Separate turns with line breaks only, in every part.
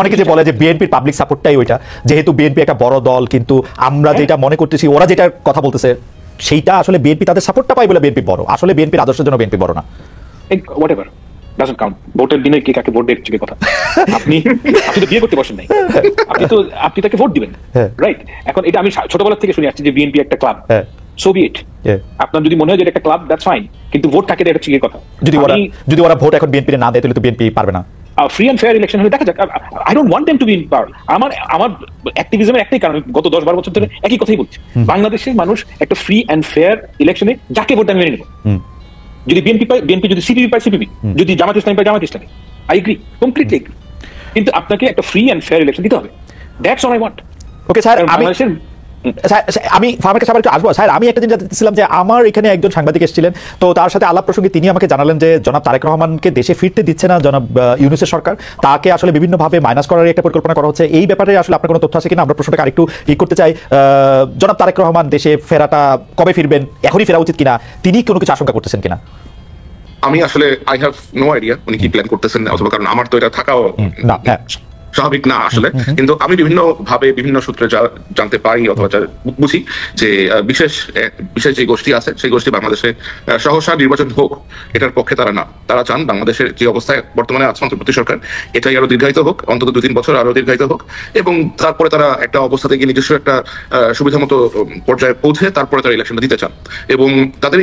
অনেকে যে বলে যে বিএনপির পাবলিক সাপোর্টটাই ওইটা, যেহেতু বিএনপি একটা বড় দল, কিন্তু আমরা যেটা মনে করতেছি ওরা যেটা কথা বলতেছে সেইটা আসলে বিএনপি তাদের সাপোর্টটা পাই বলে বিএনপি বড়, আসলে বিএনপির আদর্শের জন্য বিএনপি বড় না।
Whatever doesn't count. ভোটের দিনে কে কাকে ভোট দেওয়ার কথা, আপনি তো বিয়ে করতে বসেন নাই, আপনি তাকে ভোট দিবেন, রাইট? এখন এটা আমি ছোটবেলা থেকে শুনে আসছি যে বিএনপি একটা ক্লাব, সো বি ইট। আপনার যদি মনে হয় যে এটা একটা ক্লাব, দ্যাটস ফাইন, কিন্তু ভোট থাকে এটা হচ্ছে কথা।
যদি ওরা ভোট এখন বিএনপি না দেয় তাহলে তো বিএনপি পারবে না।
ফ্রি অ্যান্ড ফেয়ার ইলেকশন হলে দেখা যাক। I don't want them to be in পাওয়ার। আমার অ্যাক্টিভিজমের একটাই কারণ, গত 10-12 বছর ধরে একই কথাই বলছি, বাংলাদেশের মানুষ একটা ফ্রি অ্যান্ড ফেয়ার ইলেকশনে যাকে ভোট দেন মেনে নেব। যদি বিএনপি পায় বিএনপি, যদি সিপিবি পায় সিপিবি, যদি জামাত ইসলামী পায় Jamaat Islami, I agree, completely agri. কিন্তু আপনাকে একটা ফ্রি অ্যান্ড ফেয়ার ইলেকশন দিতে হবে, that's all I want.
Okay sir, আমি ফার্মের কাছে আবার একটু আসবো। স্যার, আমি একটা জিনিস জানতেছিলাম যে আমার এখানে একজন সাংবাদিক এসেছিলেন, তো তার সাথে আলাপ প্রসঙ্গে তিনি আমাকে জানালেন যে জনাব তারেক রহমানকে দেশে ফিরতে দিচ্ছে না জনাব ইউনূসের সরকার, তাকে আসলে বিভিন্নভাবে মাইনাস করার একটা পরিকল্পনা করা হচ্ছে। এই ব্যাপারে আসলে আপনার কোনো তথ্য আছে কিনা? আমরা প্রশ্নটাকে আরেকটু করতে চাই। জনাব তারেক রহমান দেশে ফেরাটা কবে ফিরবেন, এখনই ফেরা উচিত কিনা, তিনি কোনো কিছু আশঙ্কা করতেছেন কিনা?
আমি আসলে আই হ্যাভ নো আইডিয়া উনি কি প্ল্যান করতেছেন, অথবা কারণ আমার তো এটা থাকাও স্বাভাবিক না আসলে। কিন্তু আমি বিভিন্ন ভাবে বিভিন্ন সূত্রে জানতে পারি অথবা বুঝি যে বিশেষ যে গোষ্ঠী আছে সেই গোষ্ঠী বাংলাদেশে সহসা নির্বাচন হোক এটার পক্ষে তারা না। তারা চান বাংলাদেশের যে অবস্থায় বর্তমানে আছে অন্তর্বর্তী সরকার, এটাই আরো দীর্ঘায়িত হোক, অন্তত 2-3 বছর আরো দীর্ঘায়িত হোক, এবং তারপরে তারা একটা অবস্থা থেকে নিজস্ব একটা সুবিধা মতো পর্যায়ে পৌঁছে তারপরে তারা ইলেকশনটা দিতে চান। এবং তাদের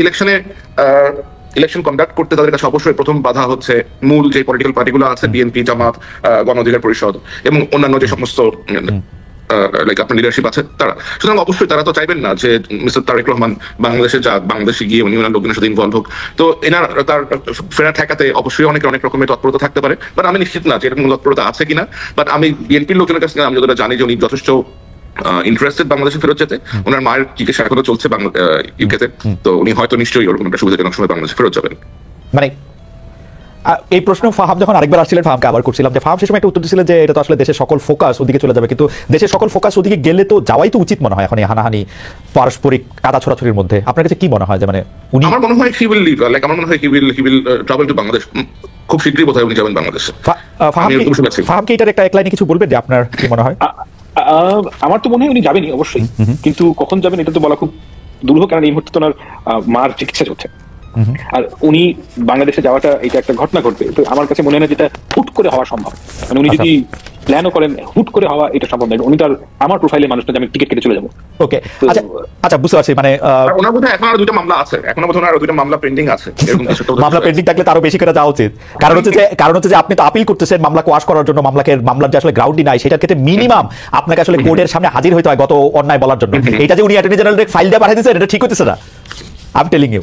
ইলেকশন কন্ডাক্ট করতে তাদের কাছে অবশ্যই প্রথম বাধা হচ্ছে মূল যে পলিটিক্যাল পার্টিগুলো আছে, বিএনপি, জামাত, গণ অধিকার পরিষদ এবং অন্যান্য যে সমস্ত আপনার লিডারশিপ আছে তারা। সুতরাং অবশ্যই তারা তো চাইবেন না যে মিস্টার তারেক রহমান বাংলাদেশে যাক, বাংলাদেশে গিয়ে উনি ওনার লোকজনের সাথে ইনভলভ হোক। তো তার ফেরা ঠেকাতে অবশ্যই অনেক রকমের তৎপরতা থাকতে পারে, বাট আমি নিশ্চিত না যে এরকম তৎপরতা আছে কিনা। বাট আমি বিএনপির লোকজনের কাছে আমি যতটা জানি যে উনি যথেষ্ট ইন্টারেস্টেড বাংলাদেশে ফেরত যেতে। ওনার মায়ের চিকিৎসা এখনো চলছে ইউকেতে, তো উনি হয়তো নিশ্চয়ই ওরকম একটা সুবিধাজনক সময় বাংলাদেশে ফেরত যাবেন।
মানে এই প্রশ্ন ফাহাম যখন আরেকবার আসছিলেন, ফাহামকে আবার করছিলাম যে ফাহাম সে সময় একটা উত্তর দিয়েছিলেন যে এটা তো আসলে দেশের সকল ফোকাস ওদিকে চলে যাবে, কিন্তু দেশের সকল ফোকাস ওদিকে গেলে তো যাওয়াই তো উচিত মনে হয় এখন এই হানাহানি পারস্পরিক কাদা ছোড়াছড়ির মধ্যে। আপনার কাছে কি মনে হয় যে মানে উনি?
আমার মনে হয় হি উইল লিভ, লাইক আমার মনে হয় he will travel to Bangladesh, খুব শীঘ্রই বোধহয় উনি যাবেন বাংলাদেশে।
ফাহাম কি এটার একটা এক লাইনে কিছু বলবেন যে আপনার কি মনে হয়?
আমার তো মনে হয় উনি যাবেনই অবশ্যই, কিন্তু কখন যাবেন এটা তো বলা খুব দুরূহ, কারণ এই মুহূর্তে তো ওনার মার চিকিৎসা চলছে। আর উনি বাংলাদেশে যাওয়াটা এটা একটা ঘটনা ঘটবে, তো আমার কাছে মনে হয় না যেটা হুট করে হওয়া সম্ভব। মানে উনি যদি প্ল্যানও করেন, হুট করে হওয়া এটা সম্ভব নয়। উনি তার আমার প্রোফাইলে মানুষটা যে আমি টিকিট কেটে চলে যাবো।
ওকে, আচ্ছা বুঝতে পারছি। মানে
ওনার বোধহয় এখন আরো 2টা মামলা আছে, এখনো বোধহয় আরো 2টা মামলা পেন্ডিং আছে, এরকম কিছু একটা
মামলা পেন্ডিং থাকলে তারও বেশি করে যাওয়া উচিত। কারণ হচ্ছে যে আপনি তো আপিল করতেছেন মামলা কোয়াশ করার জন্য, মামলার যে আসলে গ্রাউন্ডই নাই সেটার ক্ষেত্রে মিনিমাম আপনাকে আসলে কোর্টের সামনে হাজির হইতে হয় গত অন্যায় বলার জন্য। এটা যে উনি অ্যাটর্নি জেনারেলের ফাইল দিয়ে পাঠিয়ে দিয়েছেন এটা ঠিক হইতেছে না। আমি টেলিং ইউ,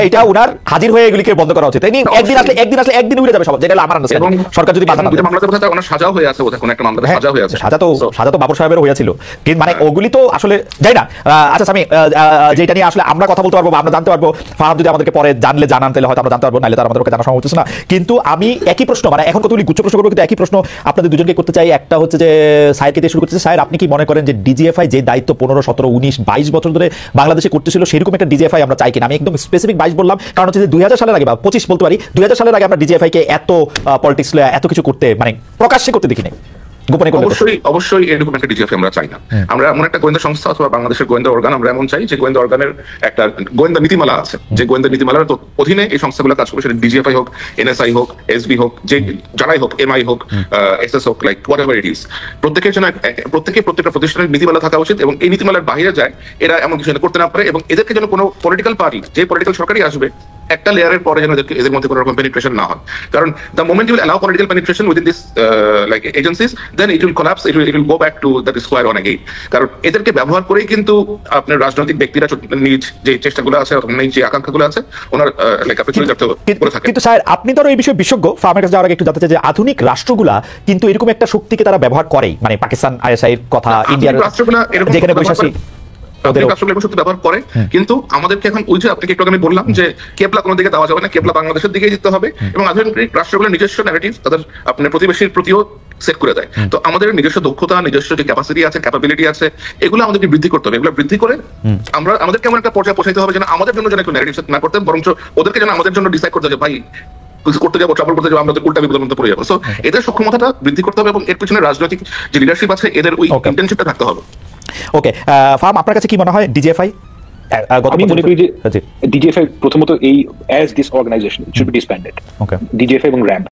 এটা উনার হাজির হয়ে এগুলিকে বন্ধ করা উচিত। একদিন উড়ে যাবে সব, যেটা আমার আন্দাজ। সরকার যদি বাধা না দেয়,
মামলাতে বোধহয় ওনার সাজা হয়ে আছে, ওটা কোন একটা মামলাতে সাজা হয়ে আছে।
সাজা তো বাবর সাহেবের হয়েছিল, কিন্তু মানে ওগুলি তো আসলে যাই না। আচ্ছা আমি যেটা নিয়ে আসলে আমরা কথা বলতে পারবো, আমরা জানতে পারবো, ফাহাম যদি আমাদেরকে পরে জানান তাহলে হয়তো আমরা জানতে পারবো, নাহলে তার আমাদেরকে জানা সম্ভব হচ্ছে না। কিন্তু আমি একই প্রশ্ন, মানে এখন কতগুলি গুচ্ছ প্রশ্ন করবো, কিন্তু একই প্রশ্ন আপনাদের দুজনকে করতে চাই। একটা হচ্ছে যে সাইরকে দিয়ে শুরু করতেছে। সাইর, আপনি কি মনে করেন যে ডিজিএফআই যে দায়িত্ব 15, 17, 19, 22 বছর ধরে বাংলাদেশে করতেছিল সেরকম একটা ডিজিএফআই আমরা চাই কিনা? আমি একদম স্পেসিফিক 22 বললাম, কারণ হচ্ছে যে 2000 সালের আগে বা 25 বলতে পারি, 2000 সালের আগে আমরা ডিজিএফআই কে এত পলিটিক্স এত কিছু করতে, মানে প্রকাশ্যে করতে দেখি নাই, গোপনে করতে।
অবশ্যই এরকম একটা ডিজিএফআই আমরা চাই না। আমরা এমন একটা গোয়েন্দা সংস্থা অথবা বাংলাদেশের গোয়েন্দা অর্গান আমরা এমন চাই যে গোয়েন্দা অর্গানের একটা গোয়েন্দা নীতিমালা আছে, যে গোয়েন্দা নীতিমালার অধীনে এই সংস্থাগুলো কাজ করবে। সেটা ডিজিএফআই হোক, এনএসআই হোক, এসবি হোক, যে যারাই হোক, এমআই হোক, এসএস হোক, like what ever it is, প্রত্যেকটা প্রতিষ্ঠানের নীতিমালা থাকা উচিত, এবং এই নীতিমালার বাইরে যায় এরা এমন কিছু করতে না পারে। এবং এদেরকে যেন কোনো পলিটিক্যাল পার্টি, যে পলিটিক্যাল সরকারই আসবে, একটা লেয়ারের পরে যেন এদের মধ্যে কোনো রকম পেনিট্রেশন না হয়। কারণ the moment you will allow political penetration within this like agencies, then it will collapse, it will go back to that square one again. কারণ এদেরকে ব্যবহার করেই কিন্তু আপনার রাজনৈতিক ব্যক্তিরা নিজ যে চেষ্টাগুলো আছে, যে আকাঙ্ক্ষাগুলো আছে, ওনার লাইক আপনি চলে যেতে করে থাকে।
কিন্তু স্যার, আপনি তো এই বিষয়ে বিশেষজ্ঞ, ফার্মের কাছে যাওয়ার আগে একটু জানতে চাই যে আধুনিক রাষ্ট্রগুলা কিন্তু এরকম একটা শক্তিকে তারা ব্যবহার করে, মানে পাকিস্তান, আইএসআই এর কথা, ইন্ডিয়ার রাষ্ট্রগুলা যেখানে বৈশাসী
ব্যবহার করে। কিন্তু আমাদেরকে এখন ওই যে আপনাকে একটু আমি বললাম যে কেবলা কোনো দিকে দেওয়া যাবে না, কেবলা বাংলাদেশের দিকে যেতে হবে। এবং আধুনিক রাষ্ট্রগুলোর নিজস্ব ন্যারেটিভ তাদের আপনার প্রতিবেশীর প্রতিও সেট করে দেয়। তো আমাদের নিজস্ব দক্ষতা, নিজস্ব যে ক্যাপাসিটি আছে, ক্যাপাবিলিটি আছে, এগুলো আমাদেরকে বৃদ্ধি করতে হবে। এগুলো বৃদ্ধি করে আমাদেরকে এমন একটা পর্যায়ে পৌঁছাতে হবে যেন আমাদের জন্য যেন একটু ন্যারেটিভ সেট না করতে, বরঞ্চ ওদেরকে যেন আমাদের জন্য ডিসাইড করতে হবে, ভাই কিছু করতে যাবো, ট্রাবল করতে যাবো, আমরা তো উল্টা বিপদের মধ্যে পড়ে যাবো। সো এদের সক্ষমতাটা বৃদ্ধি করতে হবে এবং এর পিছনে রাজনৈতিক যে লিডারশিপ আছে এদের ওই ইন্টেনশনটা থাকতে হবে।
ওকে, ফার্ম আপনার কাছে কি মনে হয় ডিজিএফআই?
আমি মনে করি যে ডিজিএফআই প্রথমত এই as this organisation should be disbanded,
okay,
DGFI এবং র্যাব